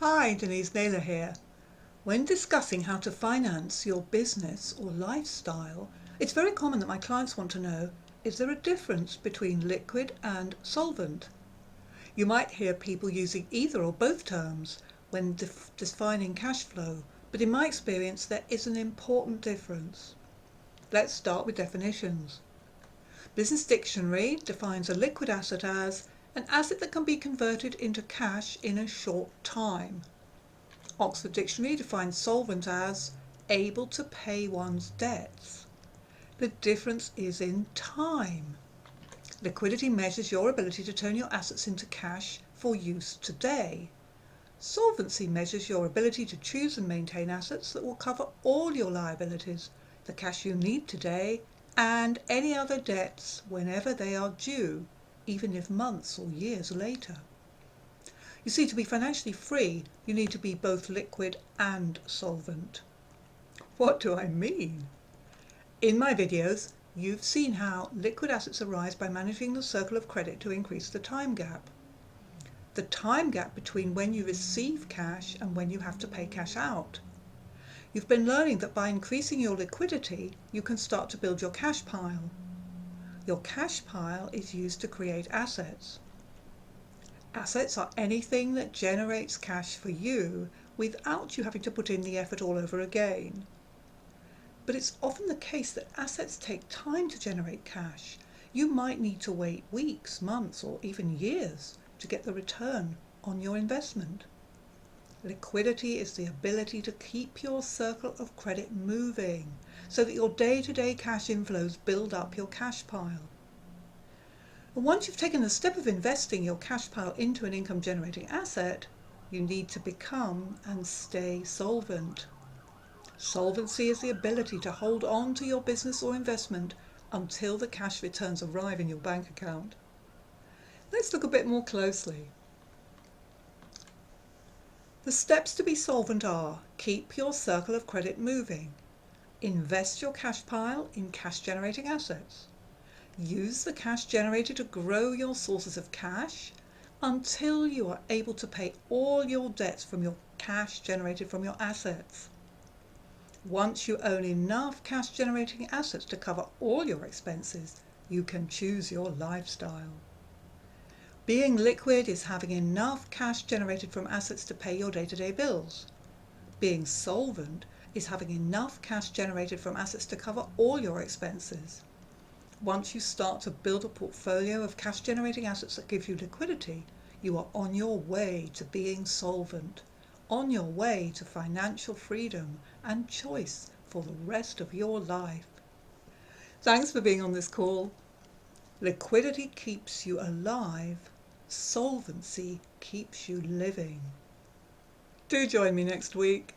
Hi, Denise, Naylor here. When discussing how to finance your business or lifestyle, it's very common that my clients want to know, is there a difference between liquid and solvent? You might hear people using either or both terms when defining cash flow, but in my experience there is an important difference. Let's start with definitions. Business Dictionary defines a liquid asset as an asset that can be converted into cash in a short time. Oxford Dictionary defines solvent as able to pay one's debts. The difference is in time. Liquidity measures your ability to turn your assets into cash for use today. Solvency measures your ability to choose and maintain assets that will cover all your liabilities, the cash you need today, and any other debts whenever they are due, even if months or years later. You see, to be financially free, you need to be both liquid and solvent. What do I mean? In my videos, you've seen how liquid assets arise by managing the circle of credit to increase the time gap. The time gap between when you receive cash and when you have to pay cash out. You've been learning that by increasing your liquidity, you can start to build your cash pile. Your cash pile is used to create assets. Assets are anything that generates cash for you without you having to put in the effort all over again. But it's often the case that assets take time to generate cash. You might need to wait weeks, months, or even years to get the return on your investment. Liquidity is the ability to keep your circle of credit moving so that your day-to-day cash inflows build up your cash pile. And once you've taken the step of investing your cash pile into an income-generating asset, you need to become and stay solvent. Solvency is the ability to hold on to your business or investment until the cash returns arrive in your bank account. Let's look a bit more closely. The steps to be solvent are: keep your circle of credit moving, invest your cash pile in cash-generating assets, use the cash generated to grow your sources of cash until you are able to pay all your debts from your cash generated from your assets. Once you own enough cash-generating assets to cover all your expenses, you can choose your lifestyle. Being liquid is having enough cash generated from assets to pay your day-to-day bills. Being solvent is having enough cash generated from assets to cover all your expenses. Once you start to build a portfolio of cash-generating assets that give you liquidity, you are on your way to being solvent, on your way to financial freedom and choice for the rest of your life. Thanks for being on this call. Liquidity keeps you alive. Solvency keeps you living. Do join me next week.